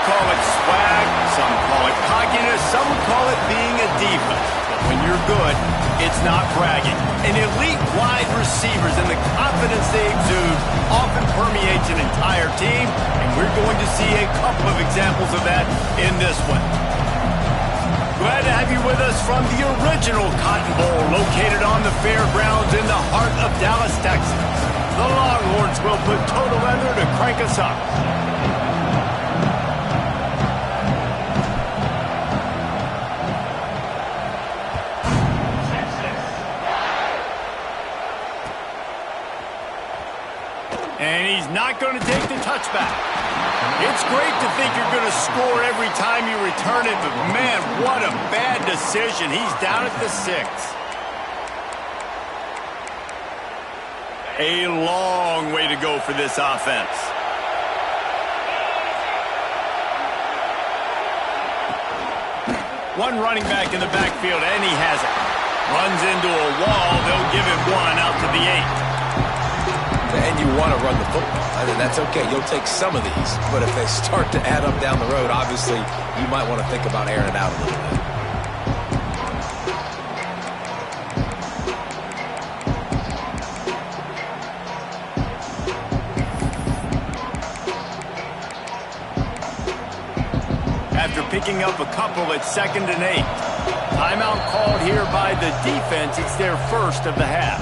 call it swag, some call it cockiness, some call it being a diva. But when you're good, it's not bragging. And elite wide receivers and the confidence they exude often permeates an entire team, and we're going to see a couple of examples of that in this one. Glad to have you with us from the original Cotton Bowl, located on the fairgrounds in the heart of Dallas, Texas. The Longhorns will put total leather to crank us up. And he's not going to take the touchback. It's great to think you're going to score every time you return it, but man, what a bad decision. He's down at the 6. A long way to go for this offense. One running back in the backfield, and he has it. Runs into a wall. They'll give him one out to the 8. And you want to run the football. I mean, that's okay. You'll take some of these. But if they start to add up down the road, obviously, you might want to think about airing it out a little bit. After picking up a couple at 2nd and 8. Timeout called here by the defense. It's their first of the half.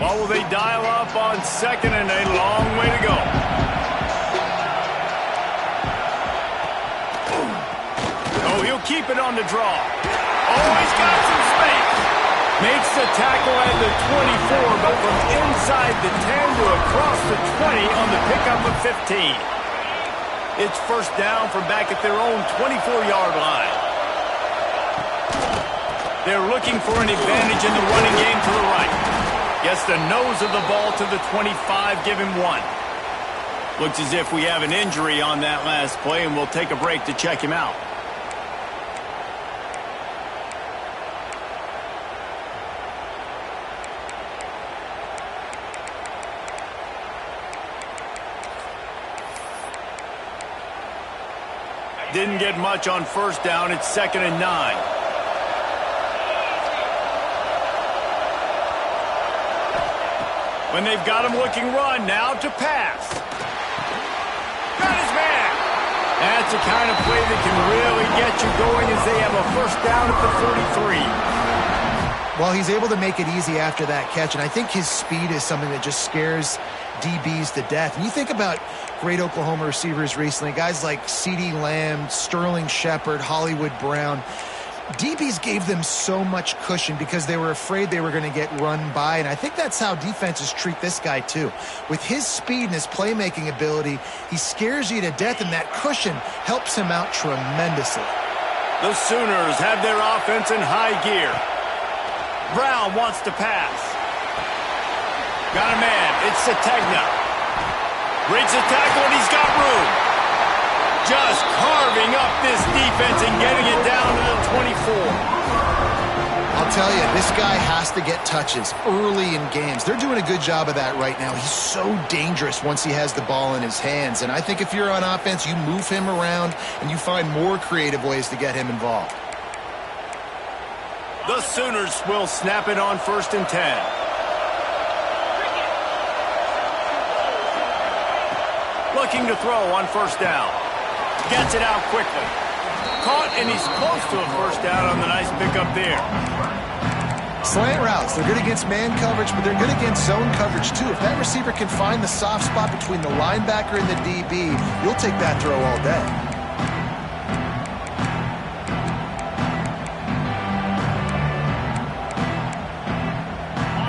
What will they dial up on 2nd and 8? Long way to go. Oh, he'll keep it on the draw. Oh, he's got some space. Makes the tackle at the 24, but from inside the 10 to across the 20 on the pickup of 15. It's first down from back at their own 24-yard line. They're looking for an advantage in the running game to the right. Gets the nose of the ball to the 25, give him 1. Looks as if we have an injury on that last play, and we'll take a break to check him out. Didn't get much on first down. It's 2nd and 9. When they've got him looking run, now to pass. Got his man. That's the kind of play that can really get you going as they have a first down at the 43. Well, he's able to make it easy after that catch, and I think his speed is something that just scares DBs to death. And you think about great Oklahoma receivers recently, guys like CeeDee Lamb, Sterling Shepard, Hollywood Brown. DBs gave them so much cushion because they were afraid they were going to get run by, and I think that's how defenses treat this guy too. With his speed and his playmaking ability, he scares you to death, and that cushion helps him out tremendously. The Sooners have their offense in high gear. Brown wants to pass. Got a man. It's Sategna. Breaks the tackle, and he's got room. Just carving up this defense and getting it down to the 24. I'll tell you, this guy has to get touches early in games. They're doing a good job of that right now. He's so dangerous once he has the ball in his hands. And I think if you're on offense, you move him around and you find more creative ways to get him involved. The Sooners will snap it on 1st and 10. Looking to throw on first down. Gets it out quickly. Caught, and he's close to a first down on the nice pickup there. Slant routes, they're good against man coverage, but they're good against zone coverage too. If that receiver can find the soft spot between the linebacker and the DB, you'll take that throw all day.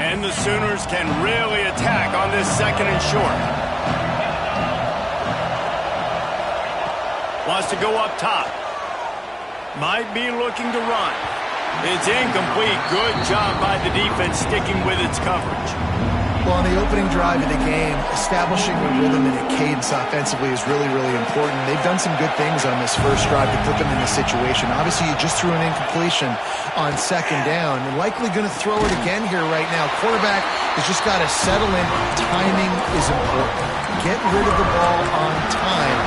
And the Sooners can really attack on this 2nd and short. Wants to go up top. Might be looking to run. It's incomplete. Good job by the defense sticking with its coverage. Well, on the opening drive of the game, establishing a rhythm and a cadence offensively is really, really important. They've done some good things on this first drive to put them in this situation. Obviously, you just threw an incompletion on second down and likely going to throw it again here right now. Quarterback has just got to settle in. Timing is important. Get rid of the ball on time.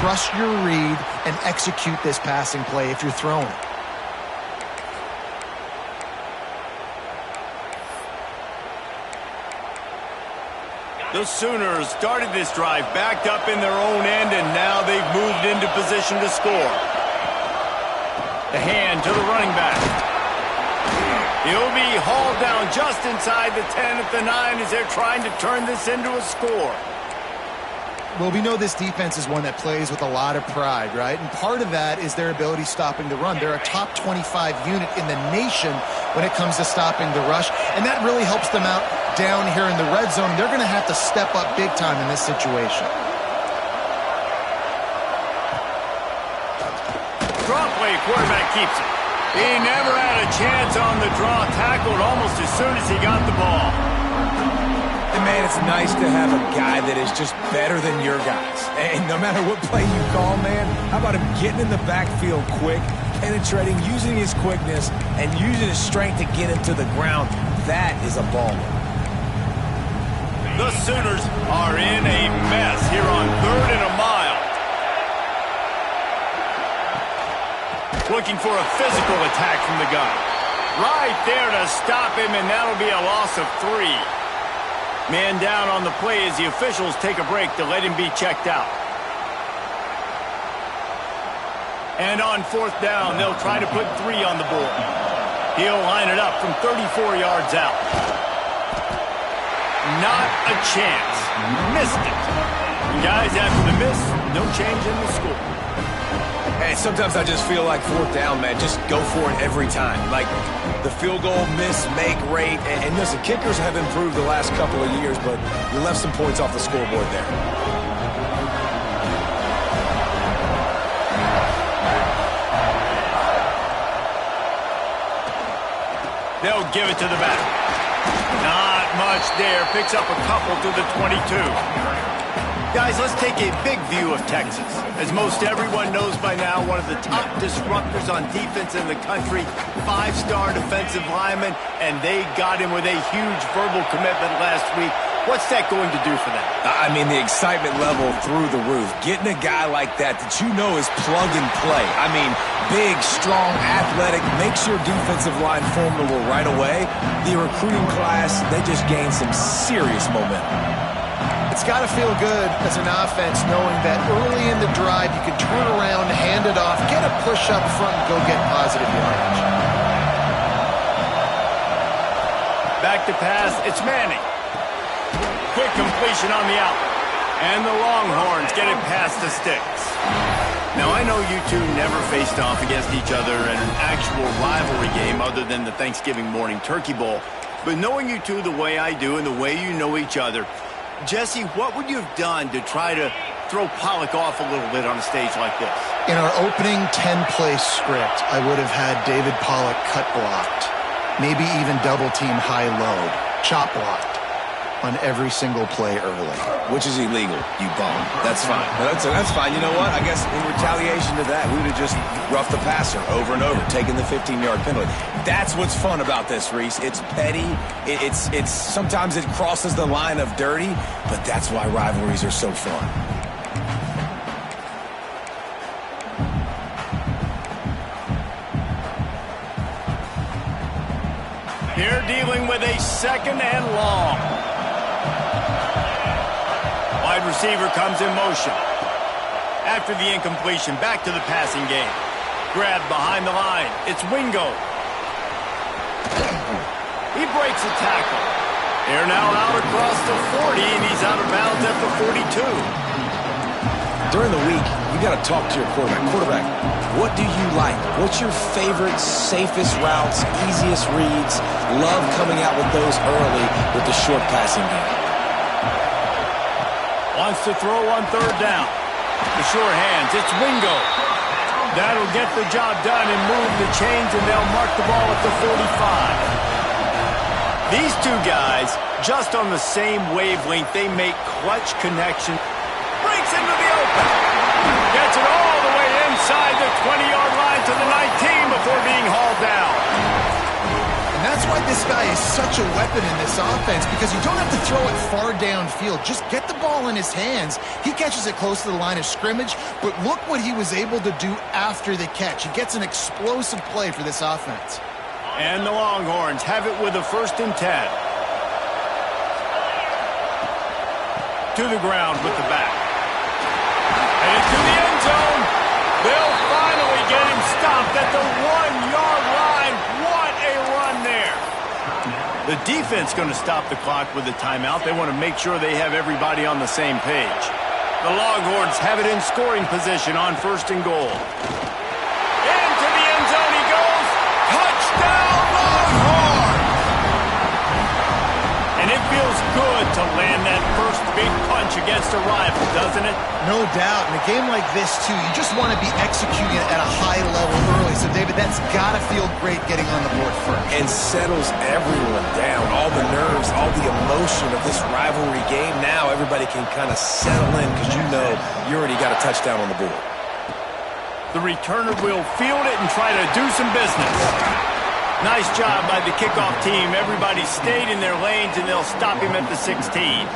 Trust your read and execute this passing play if you're throwing it. The Sooners started this drive backed up in their own end, and now they've moved into position to score. The hand to the running back. He'll be hauled down just inside the 10 at the 9 as they're trying to turn this into a score. Well, we know this defense is one that plays with a lot of pride, right? And part of that is their ability stopping the run. They're a top 25 unit in the nation when it comes to stopping the rush, and that really helps them out down here in the red zone. They're going to have to step up big time in this situation. Draw play, quarterback keeps it. He never had a chance on the draw, tackled almost as soon as he got the ball. And man, it's nice to have a guy that is just better than your guys. And no matter what play you call, man, how about him getting in the backfield quick, penetrating, using his quickness, and using his strength to get him to the ground. That is a baller. The Sooners are in a mess here on 3rd and a mile. Looking for a physical attack from the gun. Right there to stop him, and that'll be a loss of 3. Man down on the play as the officials take a break to let him be checked out. And on 4th down, they'll try to put 3 on the board. He'll line it up from 34 yards out. Not a chance. Missed it. Guys, after the miss, no change in the score. Hey, sometimes I just feel like 4th down, man. Just go for it every time. Like the field goal miss-make rate. And listen, kickers have improved the last couple of years, but you left some points off the scoreboard there. They'll give it to the back. Not much there. Picks up a couple to the 22. Guys, let's take a big view of Texas. As most everyone knows by now, one of the top disruptors on defense in the country, 5-star defensive lineman, and they got him with a huge verbal commitment last week. What's that going to do for them? I mean, the excitement level through the roof. Getting a guy like that you know is plug and play. I mean, big, strong, athletic, makes your defensive line formidable right away. The recruiting class, they just gained some serious momentum. It's got to feel good as an offense knowing that early in the drive you can turn around, hand it off, get a push up front, and go get positive yardage. Back to pass, it's Manning. Quick completion on the out. And the Longhorns get it past the sticks. Now, I know you two never faced off against each other in an actual rivalry game other than the Thanksgiving morning Turkey Bowl. But knowing you two the way I do and the way you know each other, Jesse, what would you have done to try to throw Pollock off a little bit on a stage like this? In our opening 10-play script, I would have had David Pollock cut blocked, maybe even double-team high-low, chop blocked on every single play early. Which is illegal, you bum. That's fine. That's fine. You know what? I guess in retaliation to that, we would have just roughed the passer over and over, taking the 15-yard penalty. That's what's fun about this, Reese. It's petty. It's sometimes it crosses the line of dirty, but that's why rivalries are so fun. Here dealing with a 2nd and long. Wide receiver comes in motion. After the incompletion, back to the passing game. Grabbed behind the line. It's Wingo. He breaks a tackle. They're now out across the 40, and he's out of bounds at the 42. During the week, you got to talk to your quarterback. Quarterback, what do you like? What's your favorite, safest routes, easiest reads? Love coming out with those early with the short passing game. Wants to throw on 3rd down. The short hands, it's Wingo. That'll get the job done and move the chains, and they'll mark the ball at the 45. These two guys, just on the same wavelength, they make clutch connection. Breaks into the open. Gets it all the way inside the 20-yard line to the 19 before being hauled down. And that's why this guy is such a weapon in this offense, because you don't have to throw it far downfield. Just get the ball in his hands. He catches it close to the line of scrimmage, but look what he was able to do after the catch. He gets an explosive play for this offense. And the Longhorns have it with a 1st and 10. To the ground with the back. And into the end zone. They'll finally get him stopped at the 1-yard line. What a run there. The defense going to stop the clock with a timeout. They want to make sure they have everybody on the same page. The Longhorns have it in scoring position on 1st and goal. Into the end zone he goes. Touchdown, Longhorns! And it feels good to land that first big punch against a rival, doesn't it? No doubt. In a game like this, too, you just want to be executing it at a high level early. So, David, that's got to feel great getting on the board first. And settles everyone down. All the nerves, all the emotion of this rivalry game. Now everybody can kind of settle in because you know you already got a touchdown on the board. The returner will field it and try to do some business. Nice job by the kickoff team. Everybody stayed in their lanes, and they'll stop him at the 16.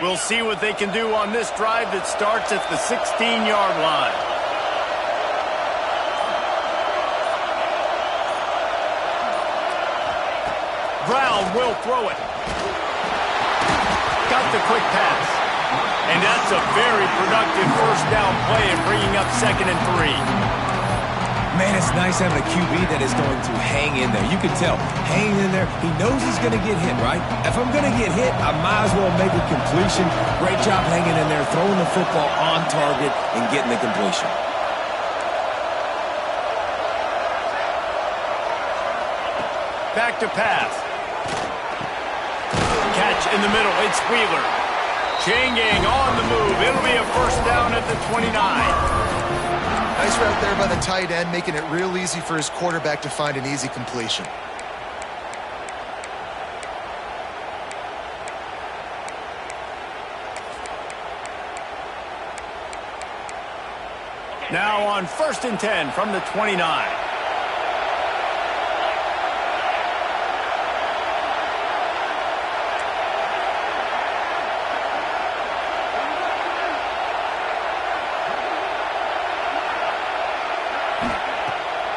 We'll see what they can do on this drive that starts at the 16-yard line. Brown will throw it. Got the quick pass. And that's a very productive first down play and bringing up 2nd and 3. Man, it's nice having a QB that is going to hang in there. You can tell, hanging in there, he knows he's going to get hit, right? If I'm going to get hit, I might as well make a completion. Great job hanging in there, throwing the football on target, and getting the completion. Back to pass. Catch in the middle. It's Wheeler. Changing on the move. It'll be a first down at the 29. Nice route there by the tight end, making it real easy for his quarterback to find an easy completion. Now on 1st and 10 from the 29.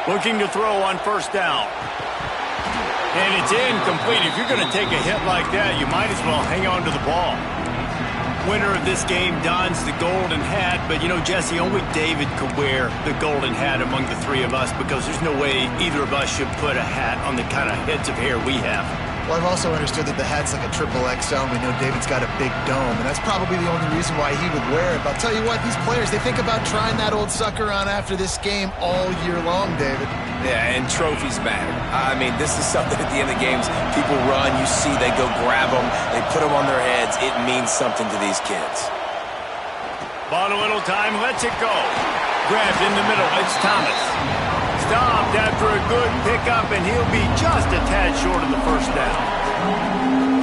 Looking to throw on 1st down. And it's incomplete. If you're going to take a hit like that, you might as well hang on to the ball. Winner of this game dons the golden hat, but you know, Jesse, only David could wear the golden hat among the three of us because there's no way either of us should put a hat on the kind of heads of hair we have. Well, I've also understood that the hat's like a triple XL. We know David's got a big dome, and that's probably the only reason why he would wear it. But I'll tell you what, these players, they think about trying that old sucker on after this game all year long, David. Yeah, and trophies matter. I mean, this is something at the end of the games. People run, you see, they go grab them, they put them on their heads. It means something to these kids. Bought a little time, lets it go. Grabbed in the middle, it's Thomas. Stopped after a good pickup, and he'll be just a tad short of the first down.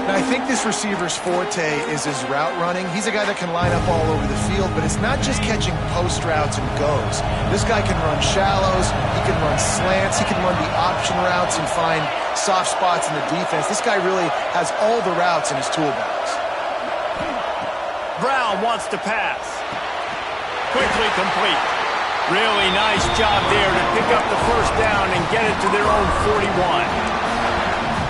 Now, I think this receiver's forte is his route running. He's a guy that can line up all over the field, but it's not just catching post routes and goes. This guy can run shallows, he can run slants, he can run the option routes and find soft spots in the defense. This guy really has all the routes in his toolbox. Brown wants to pass. Quickly complete. Really nice job there to pick up the first down and get it to their own 41.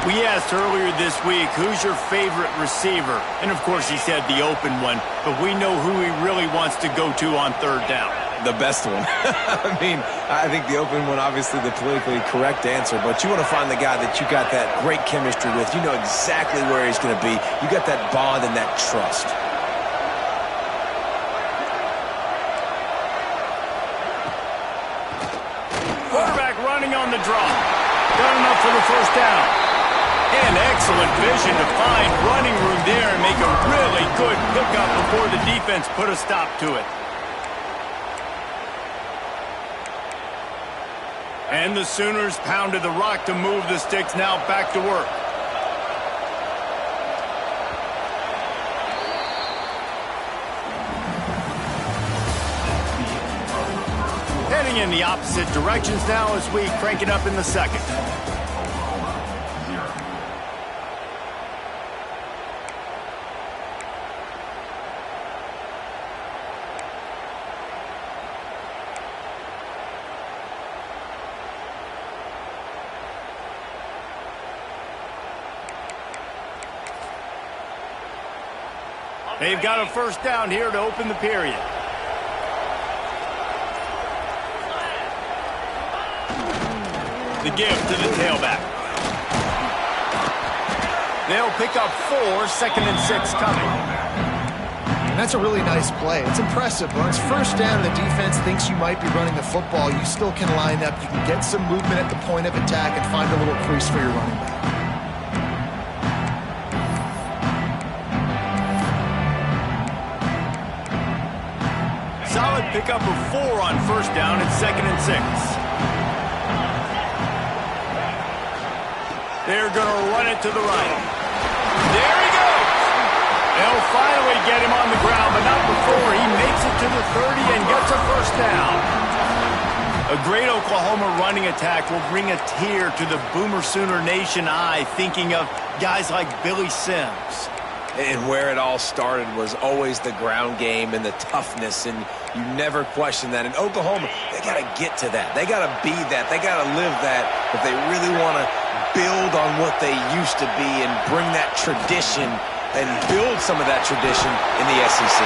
We asked earlier this week, who's your favorite receiver? And, of course, he said the open one, but we know who he really wants to go to on 3rd down. The best one. I mean, I think the open one, obviously the politically correct answer, but you want to find the guy that you got that great chemistry with. You know exactly where he's going to be. You got that bond and that trust. Throwing on the drop. Got enough for the first down. And excellent vision to find running room there and make a really good pickup before the defense put a stop to it. And the Sooners pounded the rock to move the sticks, now back to work. Heading in the opposite directions now as we crank it up in the second. They've got a first down here to open the period. The give to the tailback. They'll pick up 4, 2nd and 6 coming. And that's a really nice play. It's impressive. When it's first down and the defense thinks you might be running the football, you still can line up. You can get some movement at the point of attack and find a little crease for your running back. Solid pickup of 4 on first down and 2nd and 6. They're going to run it to the right. There he goes. They'll finally get him on the ground, but not before he makes it to the 30 and gets a first down. A great Oklahoma running attack will bring a tear to the Boomer Sooner Nation eye, thinking of guys like Billy Sims. And where it all started was always the ground game and the toughness, and you never question that. And Oklahoma, they got to get to that. They got to be that. They got to live that if they really want to build on what they used to be and bring that tradition and build some of that tradition in the SEC.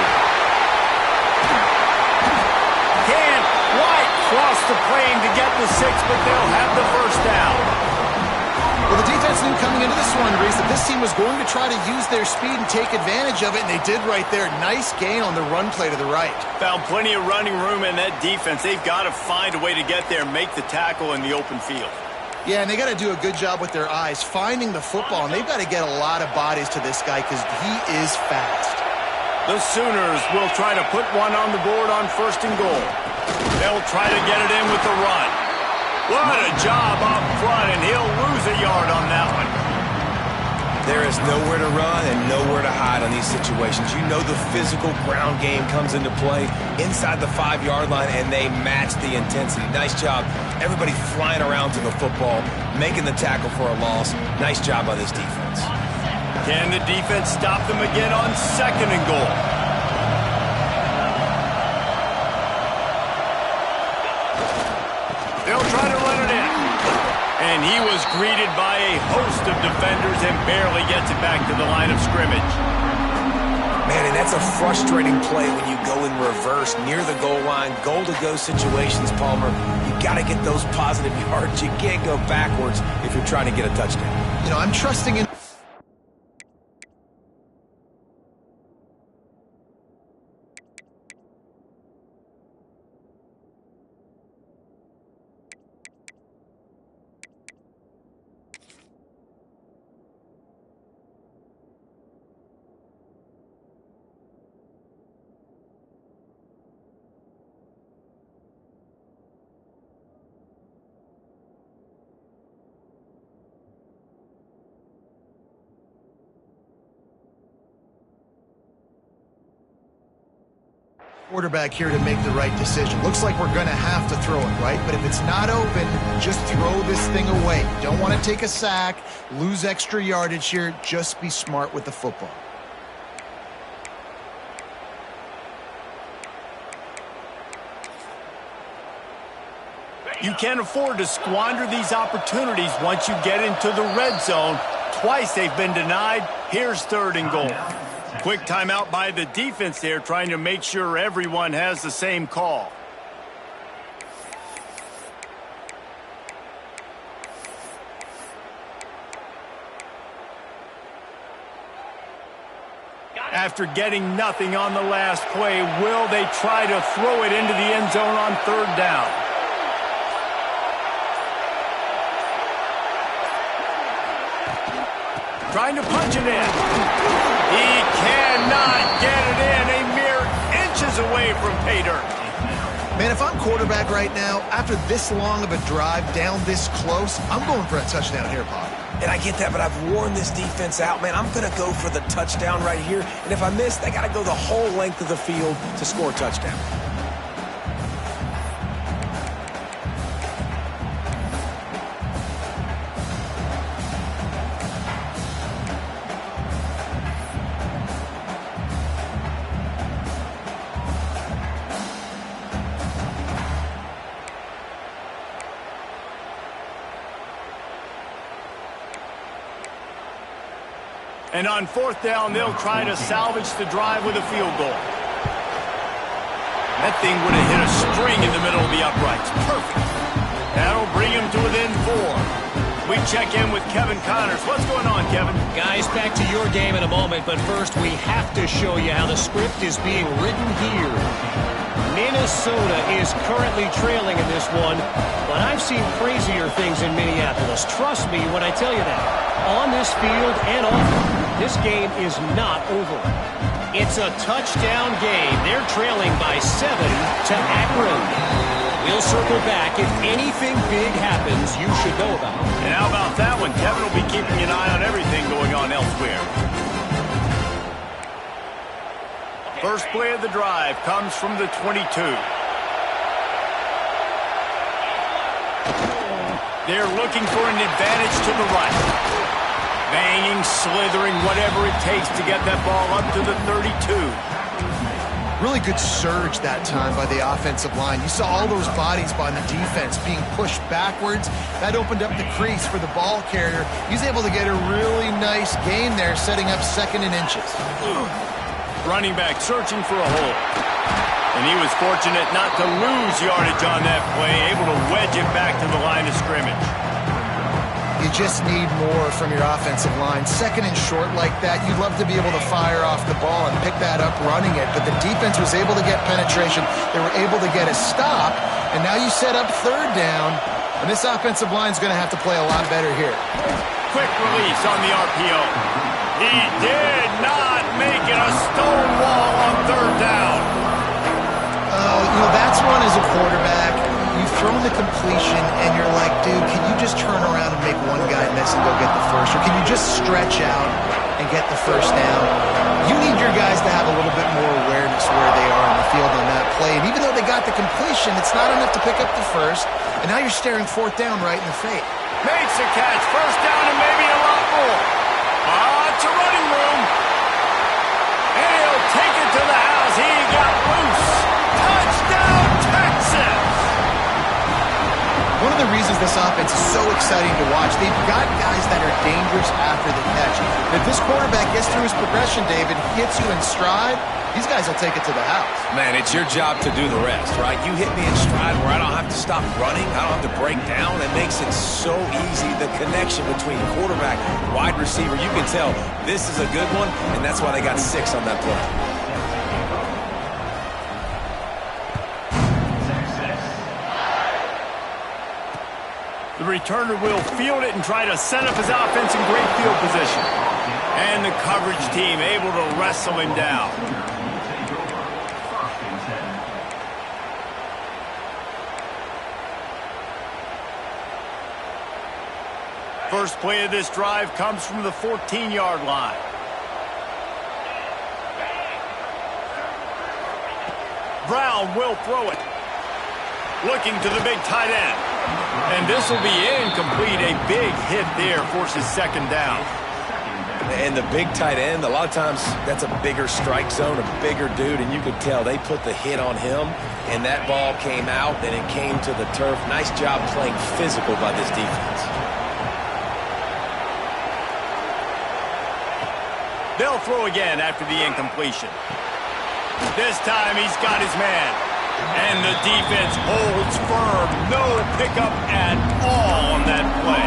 Can White cross the plane to get the 6, but they'll have the first down. Well, the defense knew coming into this one, Reese, that this team was going to try to use their speed and take advantage of it, and they did right there. Nice gain on the run play to the right. Found plenty of running room in that defense. They've got to find a way to get there, make the tackle in the open field. Yeah, and they got to do a good job with their eyes, finding the football, and they've got to get a lot of bodies to this guy because he is fast. The Sooners will try to put one on the board on 1st and goal. They'll try to get it in with the run. What a job up front, and he'll lose a yard on that one. There is nowhere to run and nowhere to hide on these situations. You know the physical ground game comes into play inside the 5-yard line, and they match the intensity. Nice job. Everybody flying around to the football, making the tackle for a loss. Nice job by this defense. Can the defense stop them again on 2nd and goal? They'll try to run it in. And he was greeted by a host of defenders and barely gets it back to the line of scrimmage. Man, and that's a frustrating play when you go in reverse near the goal line, goal-to-go situations, Palmer. You got to get those positive yards. You can't go backwards if you're trying to get a touchdown. You know, I'm trusting in... quarterback here to make the right decision. Looks like we're going to have to throw it, right? But if it's not open, just throw this thing away. You don't want to take a sack, lose extra yardage here. Just be smart with the football. You can't afford to squander these opportunities once you get into the red zone. Twice they've been denied. Here's 3rd and goal. Quick timeout by the defense there, trying to make sure everyone has the same call. After getting nothing on the last play, will they try to throw it into the end zone on 3rd down? trying to punch it in. He cannot get it in. A mere inches away from pay dirt. Man, if I'm quarterback right now, after this long of a drive down this close, I'm going for a touchdown here, Bob. And I get that, but I've worn this defense out, man. I'm going to go for the touchdown right here. And if I miss, they got to go the whole length of the field to score a touchdown. And on fourth down, they'll try to salvage the drive with a field goal. That thing would have hit a string in the middle of the uprights. Perfect. That'll bring him to within 4. We check in with Kevin Connors. What's going on, Kevin? Guys, back to your game in a moment, but first we have to show you how the script is being written here. Minnesota is currently trailing in this one, but I've seen crazier things in Minneapolis. Trust me when I tell you that. On this field and off, this game is not over. It's a touchdown game. They're trailing by 7 to Akron. We'll circle back. If anything big happens, you should know about it. And how about that one? Kevin will be keeping an eye on everything going on elsewhere. First play of the drive comes from the 22. They're looking for an advantage to the right. Banging, slithering, whatever it takes to get that ball up to the 32. Really good surge that time by the offensive line. You saw all those bodies by the defense being pushed backwards. That opened up the crease for the ball carrier. He's able to get a really nice gain there, setting up 2nd and inches. Running back searching for a hole. And he was fortunate not to lose yardage on that play, able to wedge it back to the line of scrimmage. You just need more from your offensive line. 2nd and short like that, you'd love to be able to fire off the ball and pick that up running it, but the defense was able to get penetration. They were able to get a stop, and now you set up 3rd down, and this offensive line's going to have to play a lot better here. Quick release on the RPO. He did not make it a stone wall on 3rd down. That's one as a quarterback. You've thrown the completion, and you're like, dude, can you just turn around and make one guy miss and go get the first? Or can you just stretch out and get the first down? You need your guys to have a little bit more awareness where they are on the field on that play. And even though they got the completion, it's not enough to pick up the first. And now you're staring 4th down right in the face. Makes a catch. First down and maybe a lot more. Lots of running room. And he'll take it to the house. He got loose. Touchdown, Texas! One of the reasons this offense is so exciting to watch, they've got guys that are dangerous after the catch. If this quarterback gets through his progression, David, hits you in stride, these guys will take it to the house. Man, it's your job to do the rest, right? You hit me in stride where I don't have to stop running. I don't have to break down. It makes it so easy. The connection between quarterback and wide receiver, you can tell this is a good one, and that's why they got 6 on that play. The returner will field it and try to set up his offense in great field position. And the coverage team able to wrestle him down. First play of this drive comes from the 14-yard line. Brown will throw it. Looking to the big tight end. And this will be incomplete. A big hit there forces 2nd down. And the big tight end, a lot of times that's a bigger strike zone, a bigger dude, and you could tell they put the hit on him, and that ball came out, and it came to the turf. Nice job playing physical by this defense. They'll throw again after the incompletion. This time he's got his man. And the defense holds firm. No pickup at all on that play.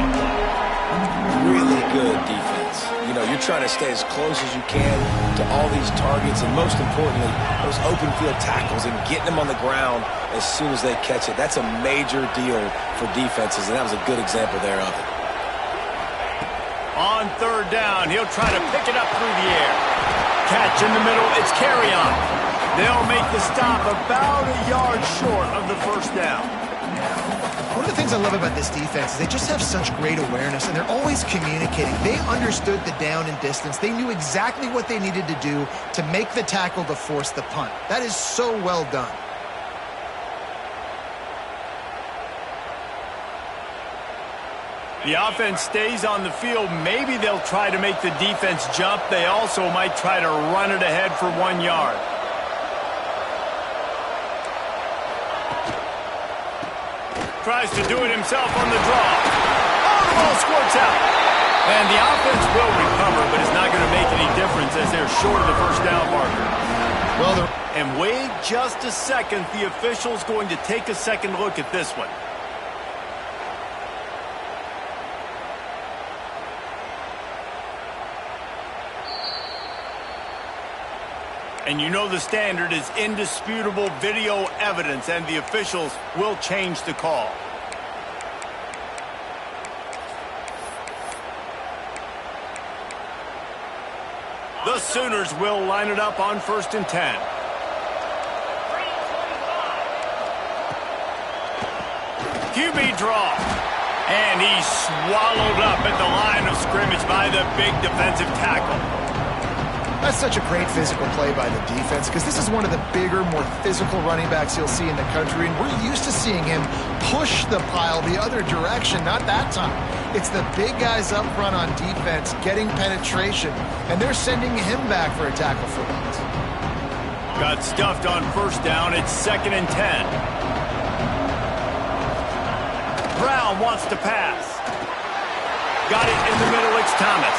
Really good defense. You know, you're trying to stay as close as you can to all these targets, and most importantly, those open field tackles and getting them on the ground as soon as they catch it. That's a major deal for defenses, and that was a good example there of it. On third down, he'll try to pick it up through the air. Catch in the middle, it's carry on. They'll make the stop about a yard short of the first down. One of the things I love about this defense is they just have such great awareness, and they're always communicating. They understood the down and distance. They knew exactly what they needed to do to make the tackle to force the punt. That is so well done. The offense stays on the field. Maybe they'll try to make the defense jump. They also might try to run it ahead for 1 yard. Tries to do it himself on the draw. Oh, the ball squirts out. And the offense will recover, but it's not going to make any difference as they're short of the first down marker. Well, and wait just a second. The official's going to take a second look at this one. And you know the standard is indisputable video evidence, and the officials will change the call. The Sooners will line it up on 1st and 10. QB draw. And he's swallowed up at the line of scrimmage by the big defensive tackle. That's such a great physical play by the defense, because this is one of the bigger, more physical running backs you'll see in the country, and we're used to seeing him push the pile the other direction. Not that time. It's the big guys up front on defense getting penetration, and they're sending him back for a tackle for loss. Got stuffed on 1st down. It's 2nd and 10. Brown wants to pass. Got it in the middle. It's Thomas.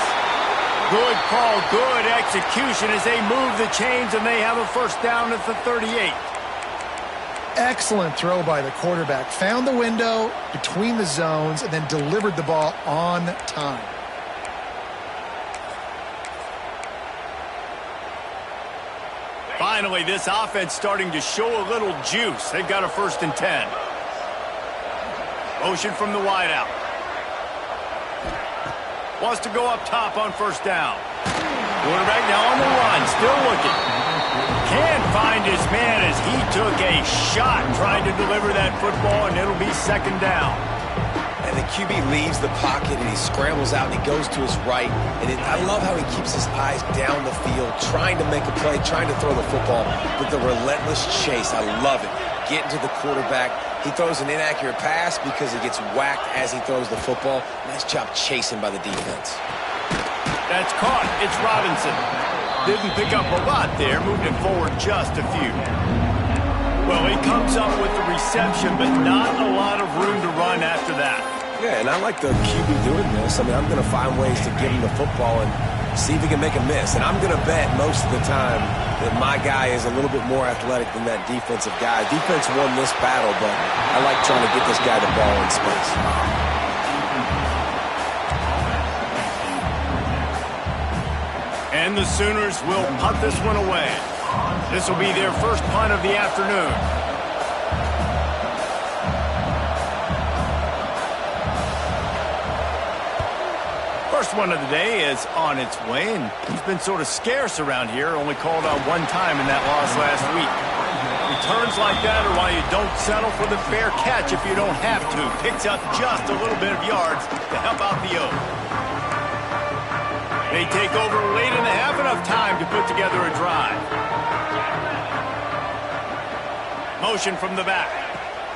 Good call, good execution as they move the chains, and they have a 1st down at the 38. Excellent throw by the quarterback. Found the window between the zones and then delivered the ball on time. Finally, this offense starting to show a little juice. They've got a 1st and 10. Motion from the wideout. Wants to go up top on 1st down. Quarterback now on the run, still looking. Can't find his man as he took a shot trying to deliver that football, and it'll be 2nd down. And the QB leaves the pocket, and he scrambles out, and he goes to his right. And I love how he keeps his eyes down the field, trying to make a play, trying to throw the football, but the relentless chase. I love it. Getting to the quarterback. He throws an inaccurate pass because he gets whacked as he throws the football. Nice job chasing by the defense. That's caught. It's Robinson. Didn't pick up a lot there. Moved it forward just a few. Well, he comes up with the reception, but not a lot of room to run after that. Yeah, and I like the QB doing this. I mean, I'm going to find ways to give him the football and see if he can make a miss. And I'm going to bet most of the time that my guy is a little bit more athletic than that defensive guy. Defense won this battle, but I like trying to get this guy the ball in space. And the Sooners will punt this one away. This will be their 1st punt of the afternoon. First one of the day is on its way, and he's been sort of scarce around here, only called out 1 time in that loss last week. Returns like that are why you don't settle for the fair catch if you don't have to. Picks up just a little bit of yards to help out the Oaks. They take over late in the half, enough time to put together a drive. Motion from the back.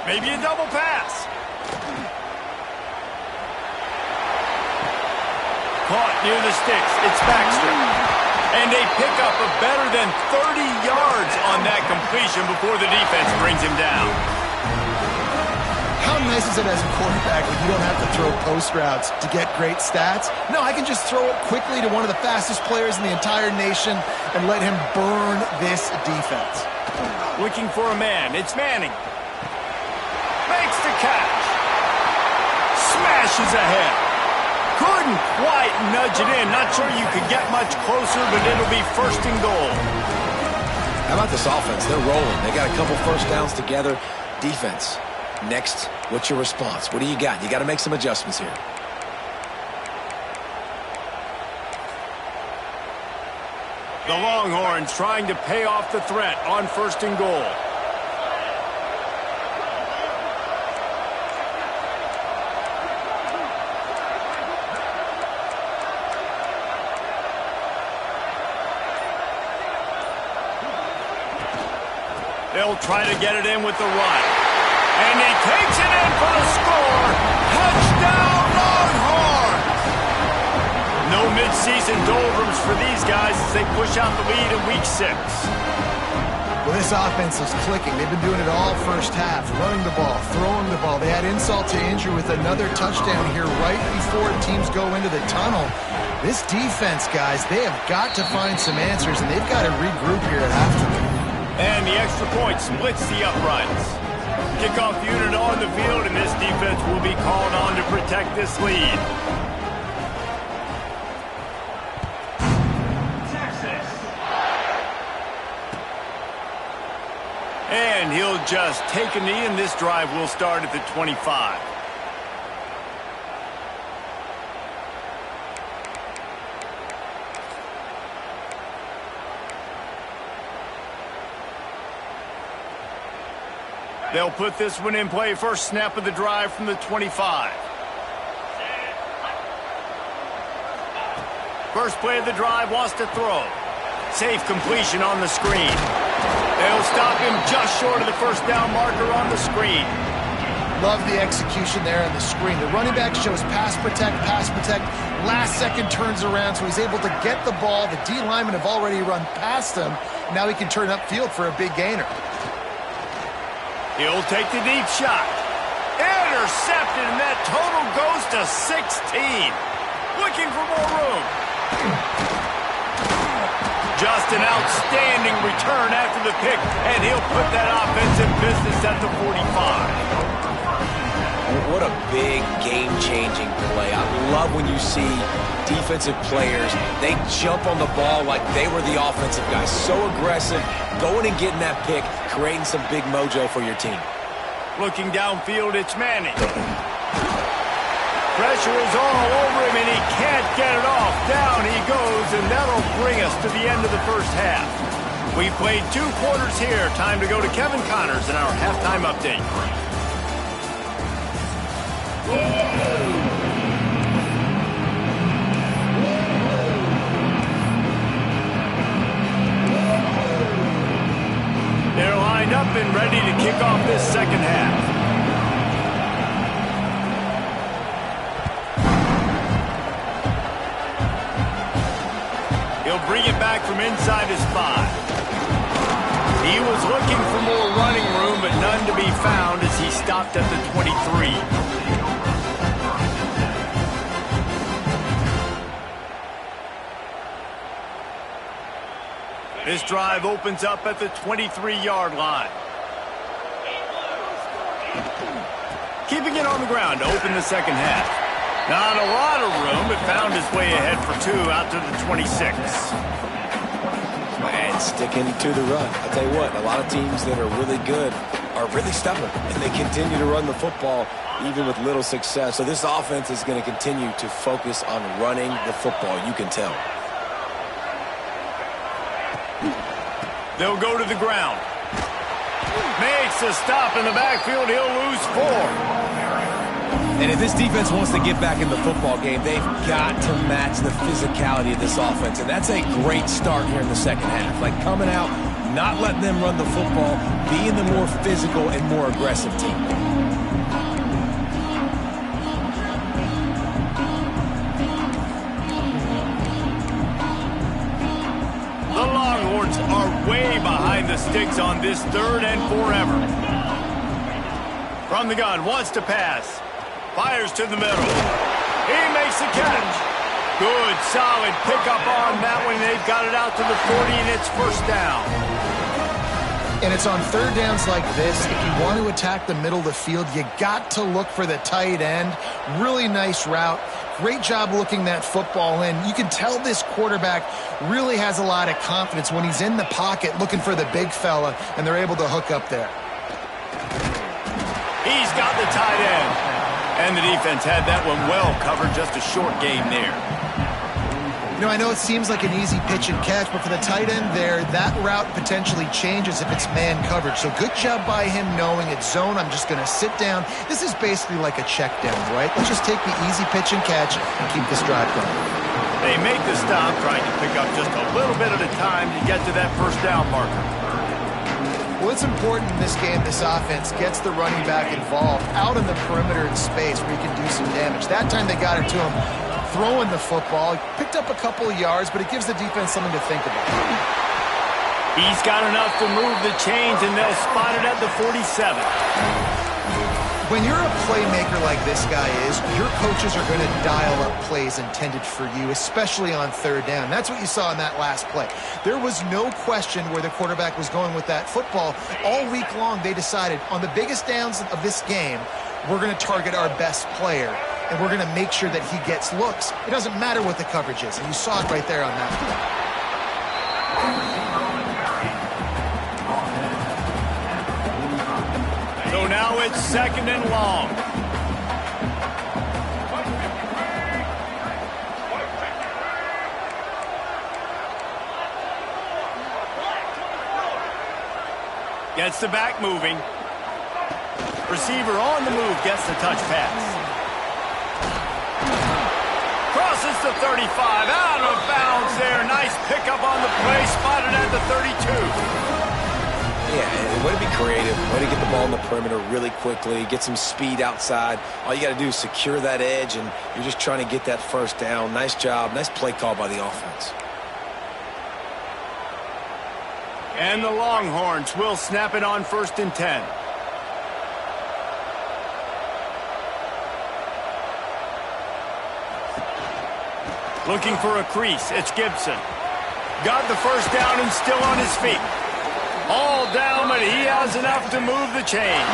Maybe a double pass. Caught near the sticks. It's Baxter. And they pick up a better than 30 yards on that completion before the defense brings him down. How nice is it as a quarterback when you don't have to throw post routes to get great stats? No, I can just throw it quickly to one of the fastest players in the entire nation and let him burn this defense. Looking for a man. It's Manning. Makes the catch. Smashes ahead. Couldn't quite nudge it in. Not sure you could get much closer, but it'll be 1st and goal. How about this offense? They're rolling. They got a couple 1st downs together. Defense. Next, what's your response? What do you got? You got to make some adjustments here. The Longhorns trying to pay off the threat on 1st and goal. They'll try to get it in with the run. And he takes it in for the score. Touchdown, Longhorns! No midseason doldrums for these guys as they push out the lead in Week 6. Well, this offense is clicking. They've been doing it all first half, running the ball, throwing the ball. They had insult to injury with another touchdown here right before teams go into the tunnel. This defense, guys, they have got to find some answers, and they've got to regroup here at halftime. And the extra point splits the uprights. Kickoff unit on the field, and this defense will be called on to protect this lead. Texas. And he'll just take a knee, and this drive will start at the 25. They'll put this one in play. First snap of the drive from the 25. First play of the drive, wants to throw. Safe completion on the screen. They'll stop him just short of the first down marker on the screen. Love the execution there on the screen. The running back shows pass protect, last second turns around, so he's able to get the ball. The D linemen have already run past him. Now he can turn upfield for a big gainer. He'll take the deep shot. Intercepted, and that total goes to 16. Looking for more room. Just an outstanding return after the pick, and he'll put that offense in business at the 45. What a big game-changing play. I love when you see defensive players, they jump on the ball like they were the offensive guys. So aggressive, going and getting that pick, creating some big mojo for your team. Looking downfield, it's Manning. Pressure is all over him, and he can't get it off. Down he goes, and that'll bring us to the end of the first half. We've played 2 quarters here. Time to go to Kevin Connors in our halftime update. They're lined up and ready to kick off this second half. He'll bring it back from inside his 5. He was looking for more running room, but none to be found as he stopped at the 23. This drive opens up at the 23-yard line. Keeping it on the ground to open the second half. Not a lot of room, but found his way ahead for 2 out to the 26. And sticking to the run. I'll tell you what, a lot of teams that are really good are really stubborn, and they continue to run the football even with little success. So this offense is going to continue to focus on running the football, you can tell. They'll go to the ground. Makes a stop in the backfield. He'll lose 4. And if this defense wants to get back in the football game, they've got to match the physicality of this offense. And that's a great start here in the second half. Like coming out, not letting them run the football, being the more physical and more aggressive team. The Longhorns are way behind the sticks on this 3rd and forever. From the gun, wants to pass. Fires to the middle. He makes the catch. Good, solid pickup on that one. They've got it out to the 40, and it's first down. And it's on 3rd downs like this. If you want to attack the middle of the field, you got to look for the tight end. Really nice route. Great job looking that football in. You can tell this quarterback really has a lot of confidence when he's in the pocket looking for the big fella, and they're able to hook up there. He's got the tight end. And the defense had that one well covered. Just a short game there. You know, I know it seems like an easy pitch and catch, but for the tight end there, that route potentially changes if it's man coverage. So good job by him knowing it's zone. I'm just going to sit down. This is basically like a check down, right? Let's just take the easy pitch and catch and keep this drive going. They make the stop, trying to pick up just a little bit at a time to get to that first down marker. Well, it's important in this game, this offense gets the running back involved out in the perimeter in space where he can do some damage. That time they got it to him throwing the football. He picked up a couple of yards, but it gives the defense something to think about. He's got enough to move the chains, and they'll spot it at the 47. When you're a playmaker like this guy is, your coaches are going to dial up plays intended for you, especially on third down. That's what you saw in that last play. There was no question where the quarterback was going with that football. All week long, they decided on the biggest downs of this game, we're going to target our best player, and we're going to make sure that he gets looks. It doesn't matter what the coverage is, and you saw it right there on that play. So now it's 2nd and long. Gets the back moving. Receiver on the move, gets the touch pass. Crosses the 35, out of bounds there. Nice pickup on the play, spotted at the 32. Yeah, way to be creative, way to get the ball in the perimeter really quickly, get some speed outside. All you got to do is secure that edge, and you're just trying to get that first down. Nice job, nice play call by the offense. And the Longhorns will snap it on 1st and 10. Looking for a crease, it's Gibson. Got the first down and still on his feet. All down, but he has enough to move the chains.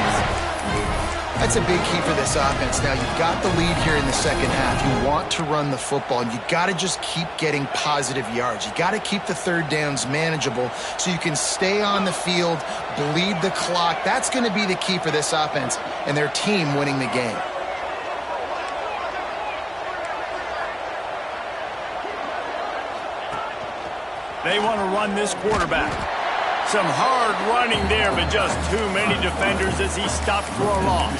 That's a big key for this offense. Now, you've got the lead here in the second half. You want to run the football, and you got to just keep getting positive yards. You got to keep the third downs manageable so you can stay on the field, bleed the clock. That's going to be the key for this offense and their team winning the game. They want to run this quarterback. Some hard running there, but just too many defenders as he stopped for a loss.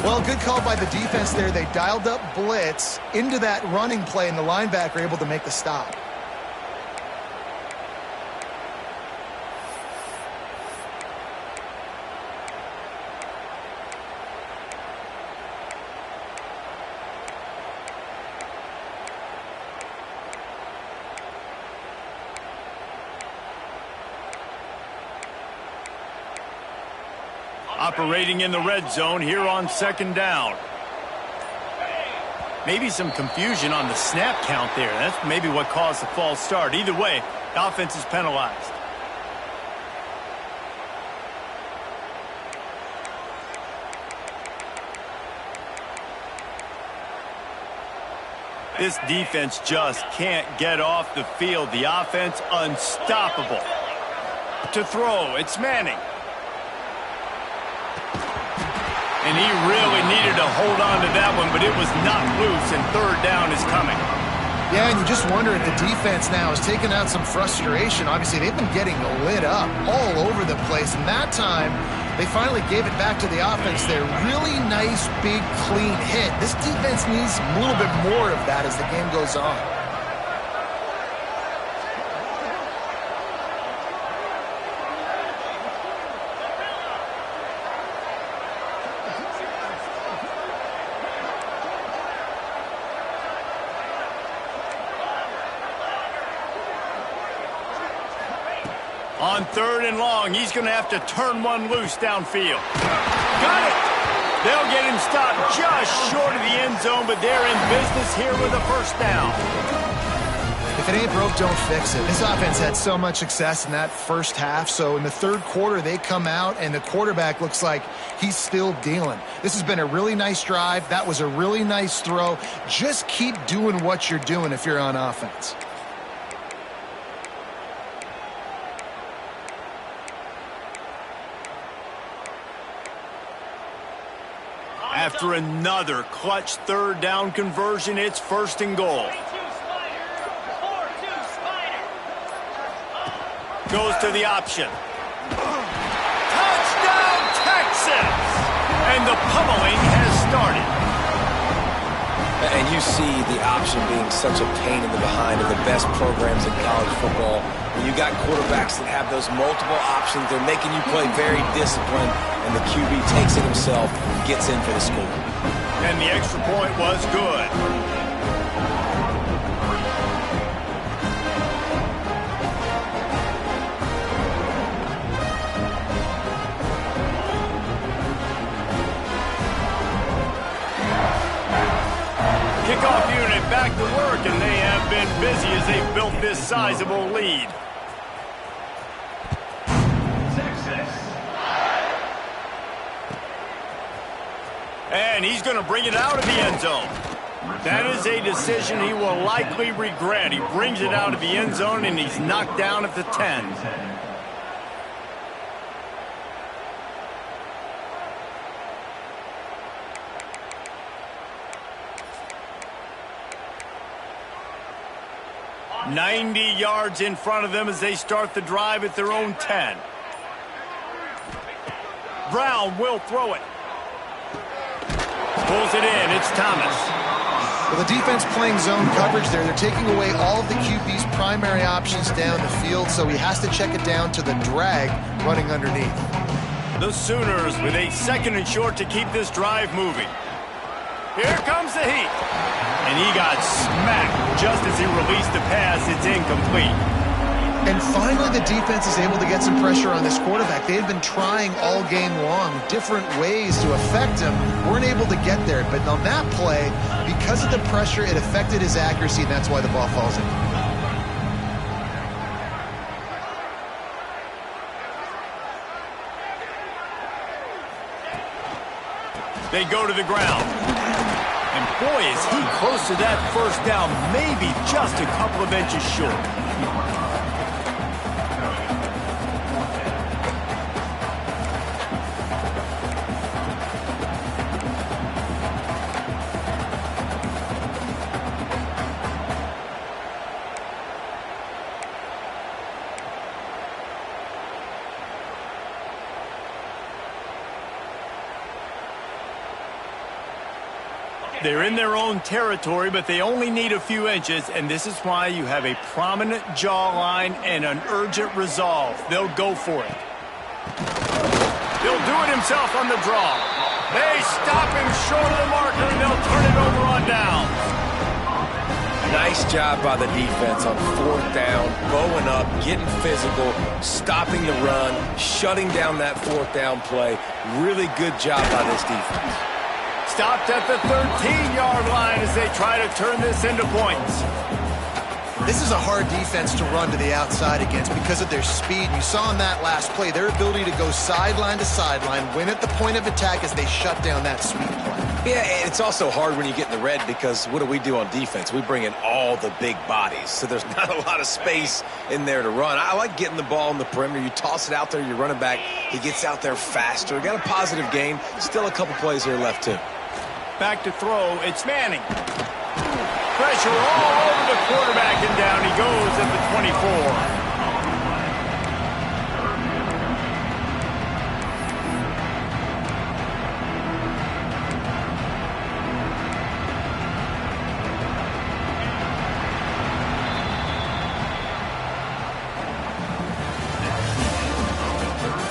Well, good call by the defense there. They dialed up blitz into that running play, and the linebacker able to make the stop. Operating in the red zone here on 2nd down. Maybe some confusion on the snap count there. That's maybe what caused the false start. Either way, the offense is penalized. This defense just can't get off the field. The offense unstoppable. To throw, it's Manning. And he really needed to hold on to that one, but it was not loose, and 3rd down is coming. Yeah, and you just wonder if the defense now is taking out some frustration. Obviously, they've been getting lit up all over the place, and that time, they finally gave it back to the offense there. Really nice, big, clean hit. This defense needs a little bit more of that as the game goes on. On 3rd and long, he's going to have to turn one loose downfield. Got it! They'll get him stopped just short of the end zone, but they're in business here with a first down. If it ain't broke, don't fix it. This offense had so much success in that first half, so in the 3rd quarter, they come out, and the quarterback looks like he's still dealing. This has been a really nice drive. That was a really nice throw. Just keep doing what you're doing if you're on offense. After another clutch 3rd down conversion, it's 1st and goal. goes to the option. Touchdown, Texas! And the pummeling has started. And you see the option being such a pain in the behind of the best programs in college football. When you got quarterbacks that have those multiple options, they're making you play very disciplined, and the QB takes it himself, gets in for the score. And the extra point was good. Kickoff unit back to work, and they have been busy as they've built this sizable lead. And he's going to bring it out of the end zone. That is a decision he will likely regret. He brings it out of the end zone, and he's knocked down at the 10. "90 yards in front of them as they start the drive at their own 10. Brown will throw it. Pulls it in. It's Thomas. Well, the defense playing zone coverage there. They're taking away all of the QB's primary options down the field, so he has to check it down to the drag running underneath. The Sooners with a 2nd and short to keep this drive moving. Here comes the heat. And he got smacked just as he released the pass. It's incomplete. And finally, the defense is able to get some pressure on this quarterback. They had been trying all game long different ways to affect him. Weren't able to get there. But on that play, because of the pressure, it affected his accuracy, and that's why the ball falls in. They go to the ground. And boy, is he close to that first down, maybe just a couple of inches short. They're in their own territory, but they only need a few inches, and this is why you have a prominent jawline and an urgent resolve. They'll go for it. He'll do it himself on the draw. They stop him short of the marker, and they'll turn it over on down. Nice job by the defense on 4th down, bowing up, getting physical, stopping the run, shutting down that 4th down play. Really good job by this defense. Stopped at the 13-yard line as they try to turn this into points. This is a hard defense to run to the outside against because of their speed. You saw in that last play their ability to go sideline to sideline, win at the point of attack as they shut down that sweep play. Yeah, and it's also hard when you get in the red because what do on defense? We bring in all the big bodies, so there's not a lot of space in there to run. I like getting the ball in the perimeter. You toss it out there, you're running back. He gets out there faster. Got a positive game. Still a couple plays here left, too. Back to throw, it's Manning. Pressure all over the quarterback, and down he goes at the 24.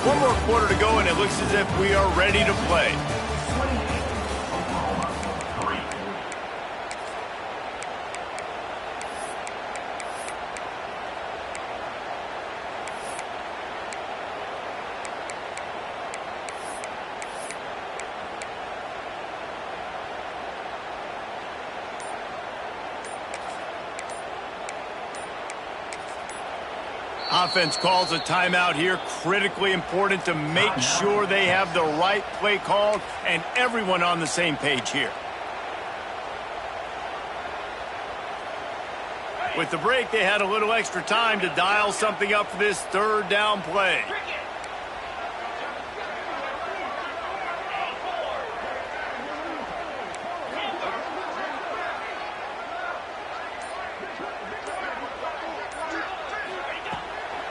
One more quarter to go, and it looks as if we are ready to play. Offense calls a timeout here. Critically important to make sure they have the right play called and everyone on the same page here. With the break, they had a little extra time to dial something up for this 3rd down play.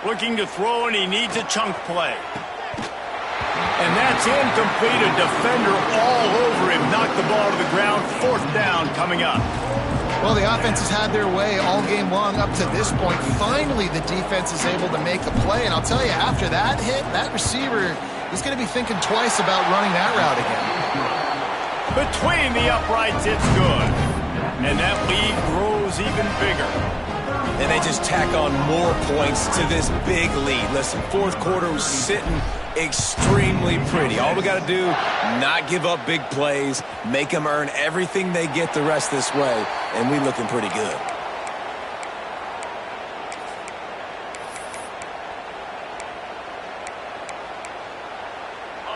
Looking to throw, and he needs a chunk play. And that's incomplete. A defender all over him. Knocked the ball to the ground. 4th down coming up. Well, the offense has had their way all game long up to this point. Finally, the defense is able to make a play. And I'll tell you, after that hit, that receiver is going to be thinking twice about running that route again. Between the uprights, it's good. And that lead grows even bigger. And they just tack on more points to this big lead. Listen, 4th quarter was sitting extremely pretty. All we got to do, not give up big plays, make them earn everything they get the rest this way, and we looking pretty good.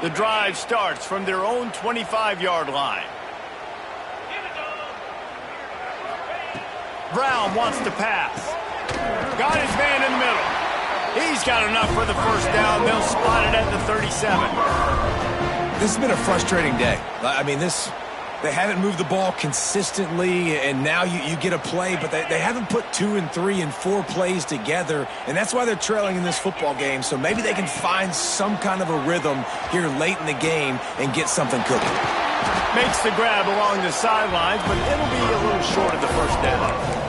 The drive starts from their own 25-yard line. Brown wants to pass. Got his man in the middle. He's got enough for the 1st down. They'll spot it at the 37. This has been a frustrating day. I mean, they haven't moved the ball consistently, and now you get a play, but they haven't put 2 and 3 and 4 plays together, and that's why they're trailing in this football game. So maybe they can find some kind of a rhythm here late in the game and get something cooking. Makes the grab along the sidelines, but it'll be a little short of the 1st down.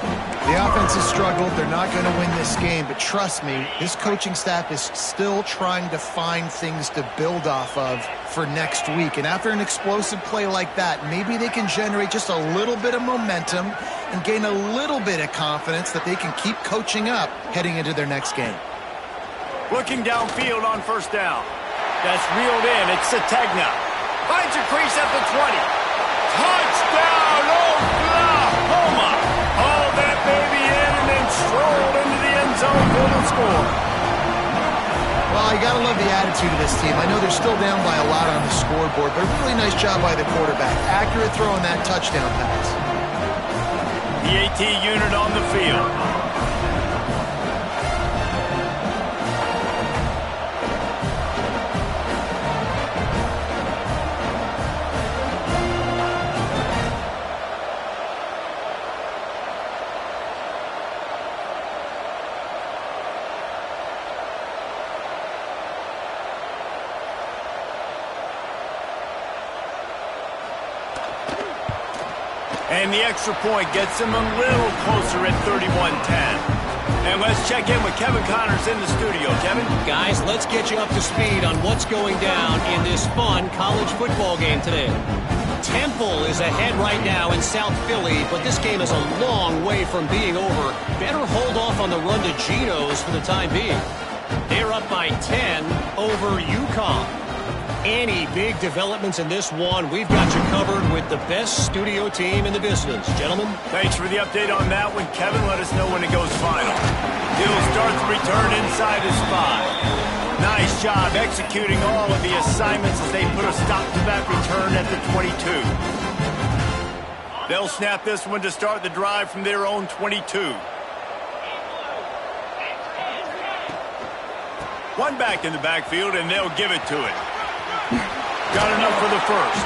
The offense has struggled. They're not going to win this game, but trust me, this coaching staff is still trying to find things to build off of for next week. And after an explosive play like that, maybe they can generate just a little bit of momentum and gain a little bit of confidence that they can keep coaching up heading into their next game. Looking downfield on 1st down. That's reeled in. It's Sategna. Finds a crease at the 20. Touchdown, Oklahoma! Hauled that baby in and then strolled into the end zone for the score. Well, you got to love the attitude of this team. I know they're still down by a lot on the scoreboard, but a really nice job by the quarterback. Accurate throw on that touchdown pass. The AT unit on the field. And the extra point gets them a little closer at 31-10. And let's check in with Kevin Connors in the studio. Kevin? Guys, let's get you up to speed on what's going down in this fun college football game today. Temple is ahead right now in South Philly, but this game is a long way from being over. Better hold off on the run to Geno's for the time being. They're up by 10 over UConn. Any big developments in this one, we've got you covered with the best studio team in the business. Gentlemen? Thanks for the update on that one, Kevin. Let us know when it goes final. He'll start the return inside his 5. Nice job executing all of the assignments as they put a stop to that return at the 22. They'll snap this one to start the drive from their own 22. One back in the backfield, and they'll give it to it. Got enough for the 1st.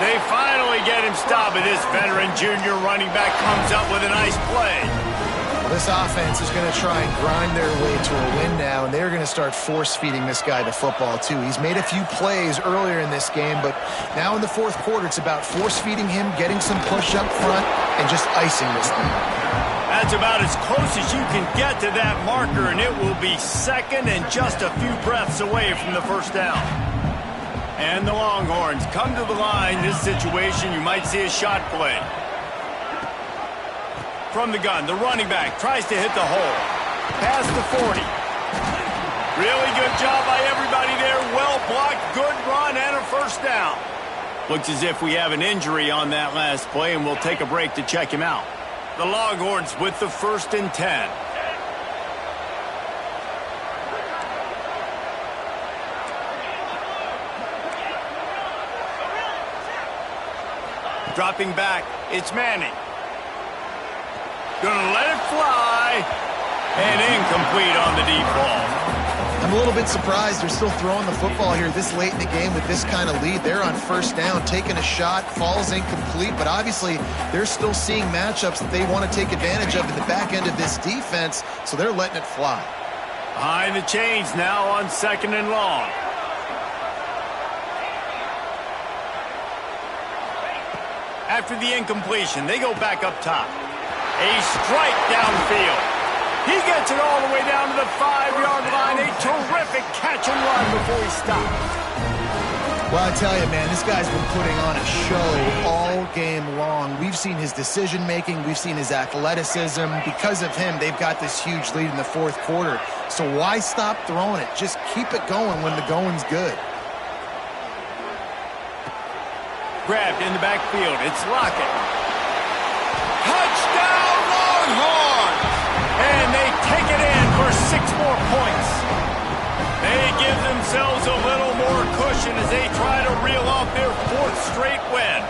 They finally get him stopped, and this veteran junior running back comes up with a nice play. Well, this offense is going to try and grind their way to a win now, and they're going to start force-feeding this guy the football, too. He's made a few plays earlier in this game, but now in the 4th quarter, it's about force-feeding him, getting some push up front, and just icing this thing. That's about as close as you can get to that marker, and it will be 2nd and just a few breaths away from the 1st down. And the Longhorns come to the line. This situation, you might see a shot play. From the gun, the running back tries to hit the hole. Past the 40. Really good job by everybody there. Well blocked, good run, and a 1st down. Looks as if we have an injury on that last play, and we'll take a break to check him out. The Longhorns with the 1st and 10. Dropping back, it's Manning. Gonna let it fly. And incomplete on the deep ball. I'm a little bit surprised they're still throwing the football here this late in the game with this kind of lead. They're on 1st down, taking a shot, falls incomplete, but obviously they're still seeing matchups that they want to take advantage of in the back end of this defense, so they're letting it fly. Behind the chains now on 2nd and long. After the incompletion, they go back up top. A strike downfield. He gets it all the way down to the 5-yard line. A terrific catch and run before he stops. Well, I tell you, man, this guy's been putting on a show all game long. We've seen his decision-making. We've seen his athleticism. Because of him, they've got this huge lead in the 4th quarter. So why stop throwing it? Just keep it going when the going's good. Grabbed in the backfield. It's Lockett. Touchdown, Longhorns! And they take it in for 6 more points. They give themselves a little more cushion as they try to reel off their 4th straight win.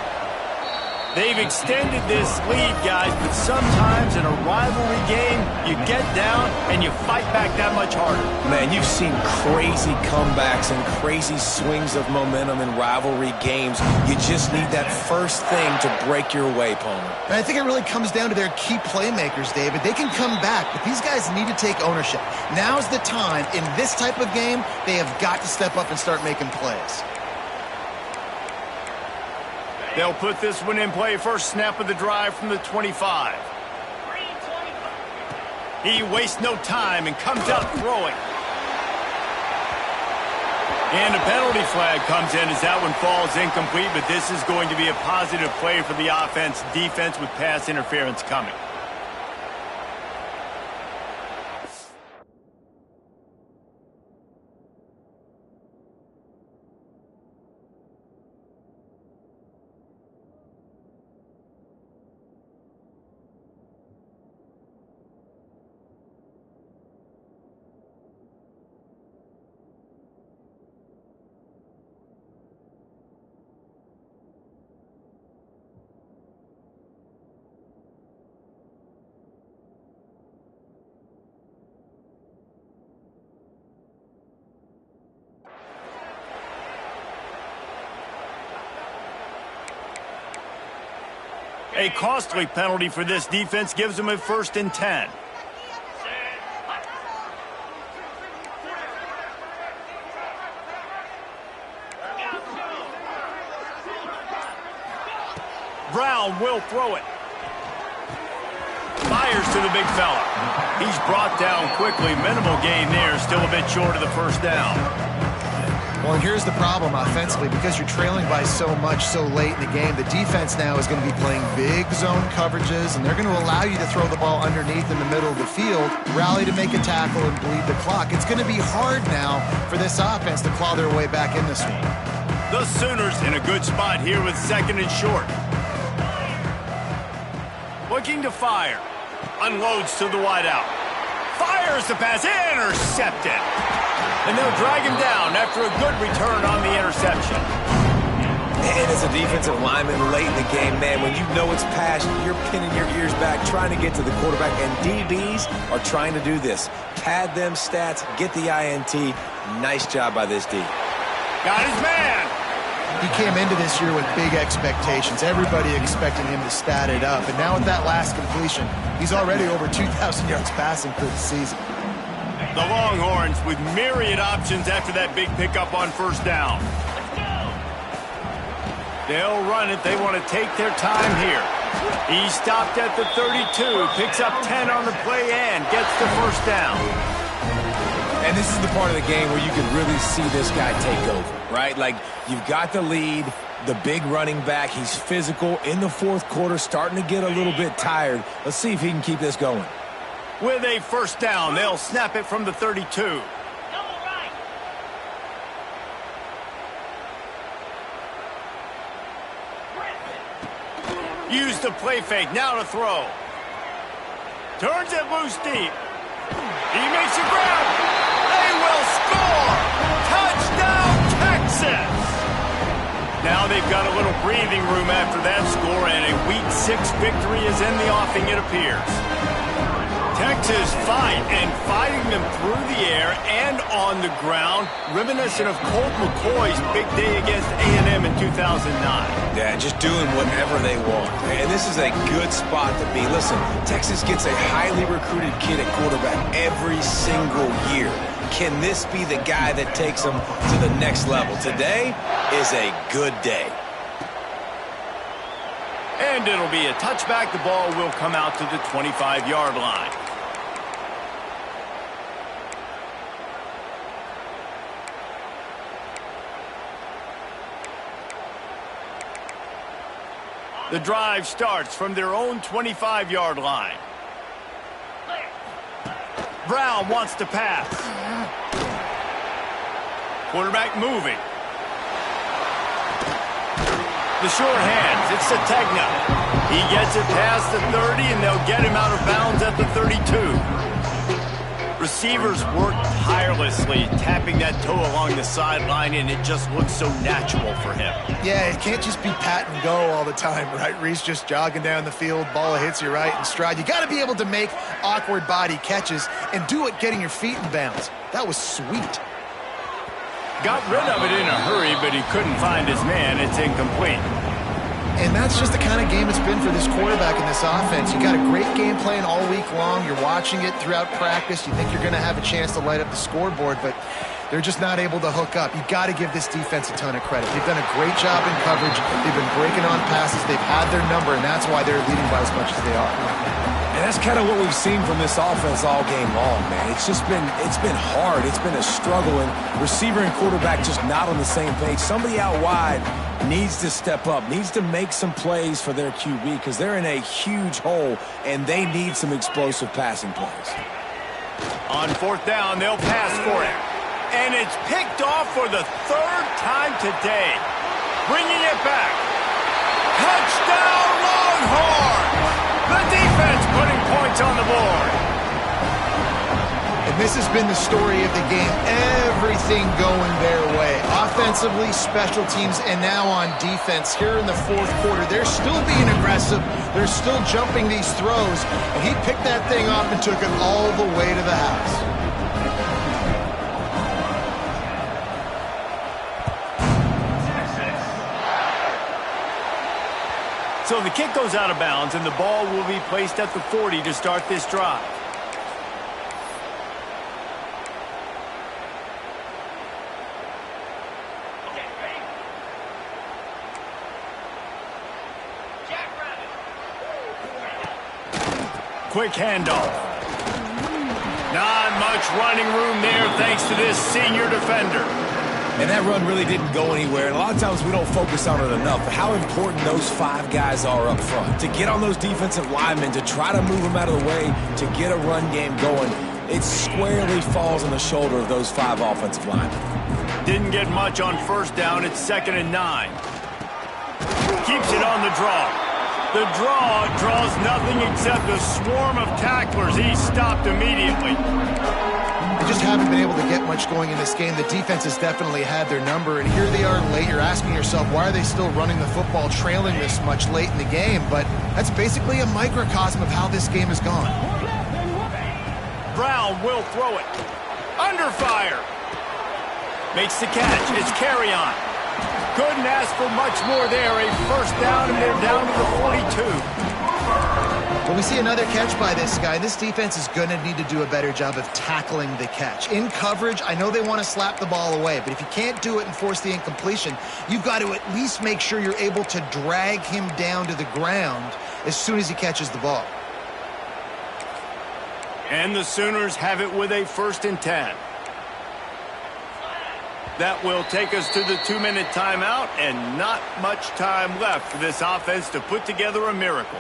They've extended this lead, guys, but sometimes in a rivalry game, you get down and you fight back that much harder. Man, you've seen crazy comebacks and crazy swings of momentum in rivalry games. You just need that first thing to break your way, Palmer. And I think it really comes down to their key playmakers, David. They can come back, but these guys need to take ownership. Now's the time. In this type of game, they have got to step up and start making plays. They'll put this one in play. First snap of the drive from the 25. He wastes no time and comes out throwing. And a penalty flag comes in as that one falls incomplete, but this is going to be a positive play for the offense. Defense with pass interference coming. A costly penalty for this defense gives them a 1st and 10. Brown will throw it. Fires to the big fella. He's brought down quickly. Minimal gain there. Still a bit short of the 1st down. Well, and here's the problem offensively. Because you're trailing by so much so late in the game, the defense now is going to be playing big zone coverages, and they're going to allow you to throw the ball underneath in the middle of the field, rally to make a tackle, and bleed the clock. It's going to be hard now for this offense to claw their way back in this one. The Sooners in a good spot here with 2nd and short. Looking to fire. Unloads to the wideout. Fires the pass. Intercepted. And they'll drag him down after a good return on the interception. And as a defensive lineman late in the game, man, when you know it's passed, you're pinning your ears back, trying to get to the quarterback. And DBs are trying to do this. Pad them stats, get the INT. Nice job by this D. Got his man. He came into this year with big expectations. Everybody expecting him to stat it up. And now with that last completion, he's already over 2,000 yards passing for the season. The Longhorns with myriad options after that big pickup on 1st down. They'll run it. They want to take their time here. He stopped at the 32, picks up 10 on the play and gets the 1st down. And this is the part of the game where you can really see this guy take over, right? Like, you've got the lead, the big running back. He's physical in the 4th quarter, starting to get a little bit tired. Let's see if he can keep this going. With a 1st down, they'll snap it from the 32. Use the play fake, now to throw. Turns it loose deep. He makes a grab. They will score! Touchdown, Texas! Now they've got a little breathing room after that score, and a Week 6 victory is in the offing, it appears. Texas fight, and fighting them through the air and on the ground, reminiscent of Colt McCoy's big day against A&M in 2009. Yeah, just doing whatever they want. And this is a good spot to be. Listen, Texas gets a highly recruited kid at quarterback every single year. Can this be the guy that takes them to the next level? Today is a good day. And it'll be a touchback. The ball will come out to the 25-yard line. The drive starts from their own 25-yard line. Brown wants to pass. Quarterback moving. The short hands, it's Sategna. He gets it past the 30, and they'll get him out of bounds at the 32. Receivers work tirelessly, tapping that toe along the sideline, and it just looks so natural for him. Yeah, it can't just be pat and go all the time, right? Reese just jogging down the field, ball hits you right in stride. You got to be able to make awkward body catches and do it getting your feet in bounds. That was sweet. Got rid of it in a hurry, but he couldn't find his man. It's incomplete. And that's just the kind of game it's been for this quarterback in this offense. You got a great game plan all week long. You're watching it throughout practice. You think you're going to have a chance to light up the scoreboard, but they're just not able to hook up. You got to give this defense a ton of credit. They've done a great job in coverage. They've been breaking on passes. They've had their number, and that's why they're leading by as much as they are. And that's kind of what we've seen from this offense all game long, man. It's been hard. It's been a struggle, and receiver and quarterback just not on the same page. Somebody out wide needs to step up, needs to make some plays for their QB because they're in a huge hole, and they need some explosive passing plays. On fourth down, they'll pass for it. And it's picked off for the third time today. Bringing it back. Touchdown, Longhorns! The defense putting points on the board. And this has been the story of the game. Everything going their way. Offensively, special teams, and now on defense. Here in the fourth quarter, they're still being aggressive. They're still jumping these throws. And he picked that thing off and took it all the way to the house. So the kick goes out of bounds, and the ball will be placed at the 40 to start this drive. Quick handoff. Not much running room there thanks to this senior defender. And that run really didn't go anywhere. And a lot of times we don't focus on it enough. But how important those five guys are up front. To get on those defensive linemen, to try to move them out of the way, to get a run game going, it squarely falls on the shoulder of those five offensive linemen. Didn't get much on first down. It's 2nd and 9. Keeps it on the draw. The draw draws nothing except a swarm of tacklers. He's stopped immediately. They just haven't been able to get much going in this game. The defense has definitely had their number, and here they are late. You're asking yourself, why are they still running the football trailing this much late in the game? But that's basically a microcosm of how this game has gone. Brown will throw it. Under fire. Makes the catch. It's carry-on. Couldn't ask for much more there. A first down, and they're down to the 42. Well, we see another catch by this guy. This defense is going to need to do a better job of tackling the catch. In coverage, I know they want to slap the ball away, but if you can't do it and force the incompletion, you've got to at least make sure you're able to drag him down to the ground as soon as he catches the ball. And the Sooners have it with a 1st and 10. That will take us to the 2-minute timeout, and not much time left for this offense to put together a miracle.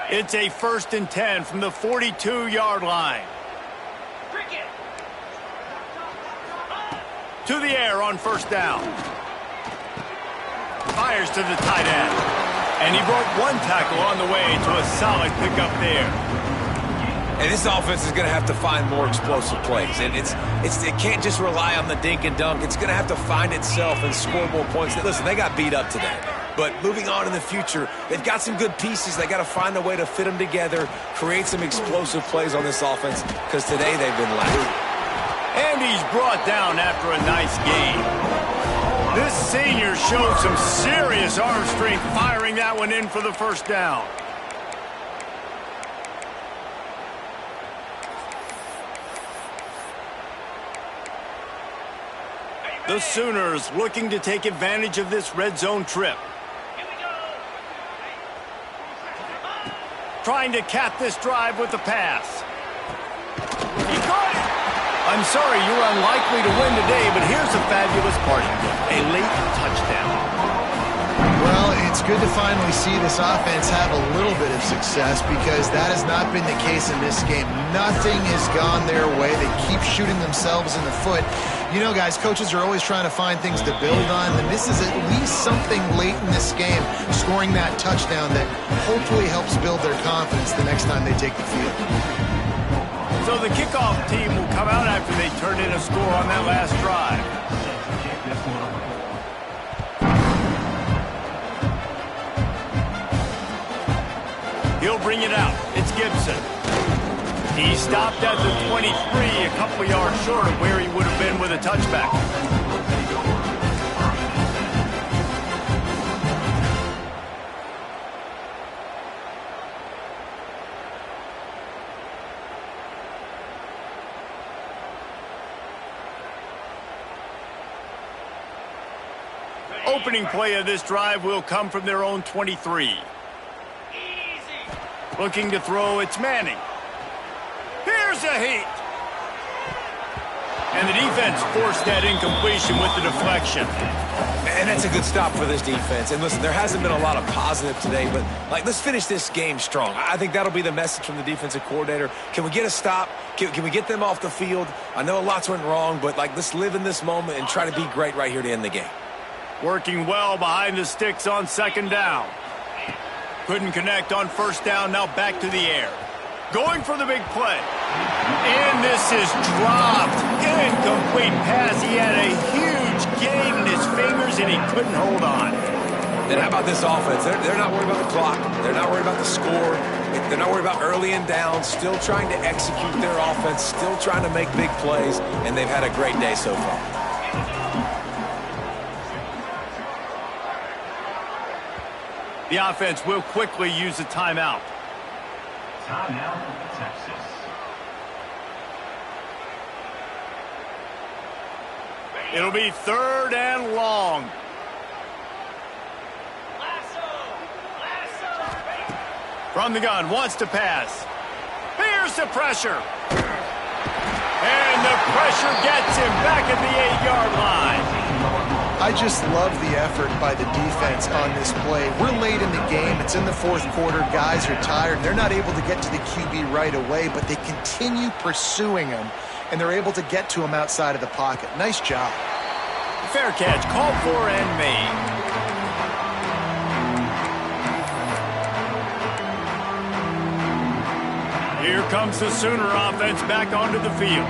It's a 1st and 10 from the 42-yard line. To the air on first down. Fires to the tight end. And he broke one tackle on the way to a solid pickup there. And this offense is going to have to find more explosive plays. And it can't just rely on the dink and dunk. It's going to have to find itself and score more points. Listen, they got beat up today. But moving on in the future, they've got some good pieces. They got to find a way to fit them together, create some explosive plays on this offense, because today they've been lacking. And he's brought down after a nice game. This senior showed some serious arm strength firing that one in for the first down. The Sooners looking to take advantage of this red zone trip. Trying to cap this drive with the pass. He caught it! I'm sorry, you're unlikely to win today, but here's a fabulous part. A late touchdown. Well, it's good to finally see this offense have a little bit of success, because that has not been the case in this game. Nothing has gone their way. They keep shooting themselves in the foot. You know, guys, coaches are always trying to find things to build on, and this is at least something late in this game, scoring that touchdown that hopefully helps build their confidence the next time they take the field. So the kickoff team will come out after they turn in a score on that last drive. He'll bring it out. It's Gibson. He stopped at the 23, a couple of yards short of where he would have been with a touchback. Opening play of this drive will come from their own 23. Looking to throw, it's Manning. Here's a heat. And the defense forced that incompletion with the deflection. And that's a good stop for this defense. And listen, there hasn't been a lot of positive today, but let's finish this game strong. I think that'll be the message from the defensive coordinator. Can we get a stop? Can we get them off the field? I know lots went wrong, but let's live in this moment and try to be great right here to end the game. Working well behind the sticks on second down. Couldn't connect on first down, now back to the air. Going for the big play. And this is dropped. Incomplete pass. He had a huge gain in his fingers and he couldn't hold on. Then how about this offense? They're not worried about the clock. They're not worried about the score. They're not worried about early and down. Still trying to execute their offense. Still trying to make big plays. And they've had a great day so far. The offense will quickly use a timeout. Timeout, Texas. It'll be third and long. From the gun, wants to pass. Here's the pressure. And the pressure gets him back at the 8-yard line. I just love the effort by the defense on this play. We're late in the game. It's in the fourth quarter. Guys are tired. They're not able to get to the QB right away, but they continue pursuing him, and they're able to get to him outside of the pocket. Nice job. Fair catch, called for and made. Here comes the Sooner offense back onto the field.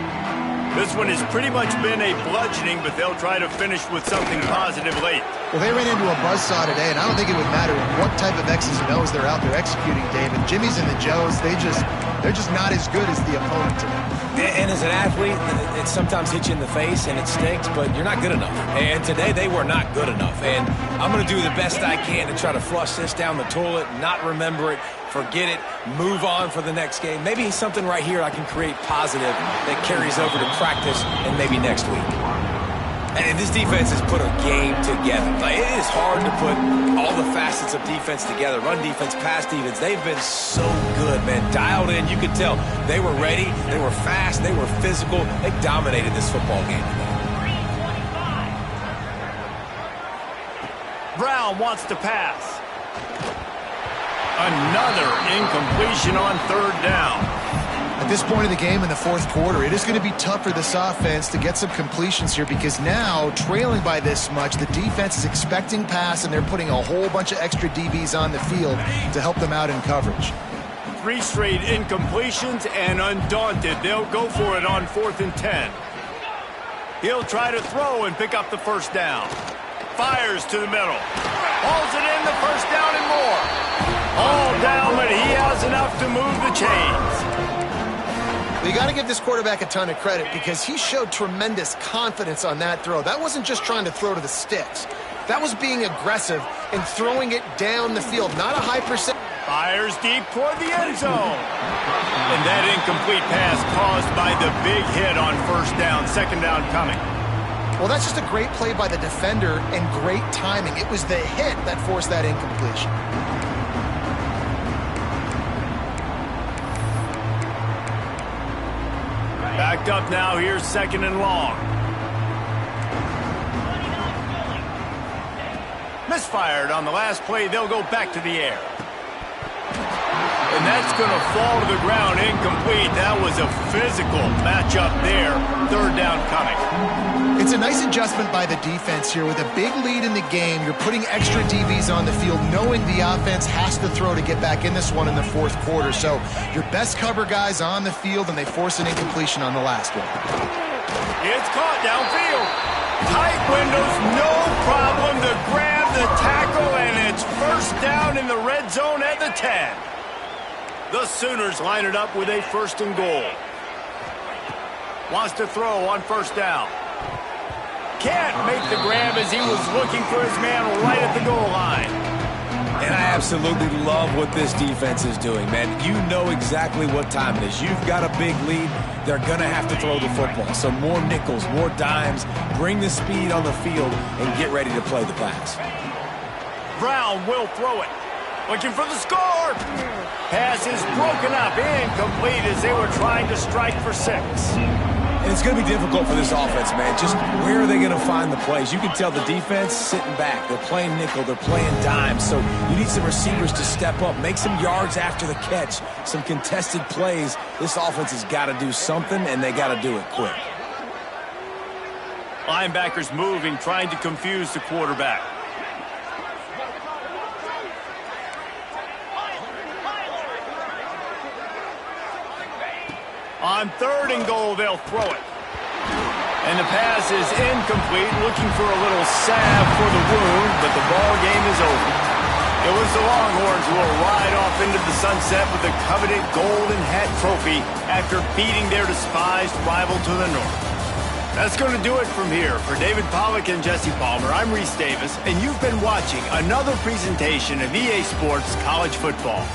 This one has pretty much been a bludgeoning, but they'll try to finish with something positive late. Well, they ran into a buzzsaw today, and I don't think it would matter what type of X's and O's they're out there executing, David. Jimmy's and the Joes, they're just not as good as the opponent today. And as an athlete, it sometimes hits you in the face and it stinks, but you're not good enough. And today they were not good enough. And I'm going to do the best I can to try to flush this down the toilet, not remember it, forget it, move on for the next game. Maybe something right here I can create positive that carries over to practice and maybe next week. And this defense has put a game together. It is hard to put all the facets of defense together. Run defense, pass defense. They've been so good, man. Dialed in. You could tell they were ready. They were fast. They were physical. They dominated this football game today. Brown wants to pass. Another incompletion on third down. At this point in the game in the fourth quarter, it is going to be tough for this offense to get some completions here, because now, trailing by this much, the defense is expecting pass, and they're putting a whole bunch of extra DBs on the field to help them out in coverage. 3 straight incompletions, and undaunted, they'll go for it on 4th and 10. He'll try to throw and pick up the first down. Fires to the middle. Hauls it in, the first down and more. All down, but he has enough to move the chains. You got to give this quarterback a ton of credit because he showed tremendous confidence on that throw. That wasn't just trying to throw to the sticks. That was being aggressive and throwing it down the field. Not a high percent. Fires deep toward the end zone. And that incomplete pass caused by the big hit on first down, second down coming. Well, that's just a great play by the defender and great timing. It was the hit that forced that incompletion. Backed up now, here's 2nd and long. Misfired on the last play, they'll go back to the air. And that's going to fall to the ground, incomplete. That was a physical matchup there. 3rd down coming. It's a nice adjustment by the defense here. With a big lead in the game, you're putting extra DBs on the field, knowing the offense has to throw to get back in this one in the 4th quarter. So your best cover guys on the field, and they force an incompletion on the last one. It's caught downfield. Tight windows, no problem to grab the tackle, and it's first down in the red zone at the 10. The Sooners line it up with a 1st and goal. Wants to throw on first down. Can't make the grab as he was looking for his man right at the goal line. And I absolutely love what this defense is doing, man. You know exactly what time it is. You've got a big lead. They're going to have to throw the football. So more nickels, more dimes. Bring the speed on the field and get ready to play the pass. Brown will throw it. Looking for the score. Pass is broken up, incomplete as they were trying to strike for 6. And it's going to be difficult for this offense, man. Just where are they going to find the plays? You can tell the defense sitting back. They're playing nickel. They're playing dime. So you need some receivers to step up, make some yards after the catch, some contested plays. This offense has got to do something, and they got to do it quick. Linebackers moving, trying to confuse the quarterback. On 3rd and goal, they'll throw it. And the pass is incomplete, looking for a little salve for the wound, but the ball game is over. It was the Longhorns who will ride off into the sunset with the coveted Golden Hat Trophy after beating their despised rival to the north. That's going to do it from here. For David Pollack and Jesse Palmer, I'm Reese Davis, and you've been watching another presentation of EA Sports College Football.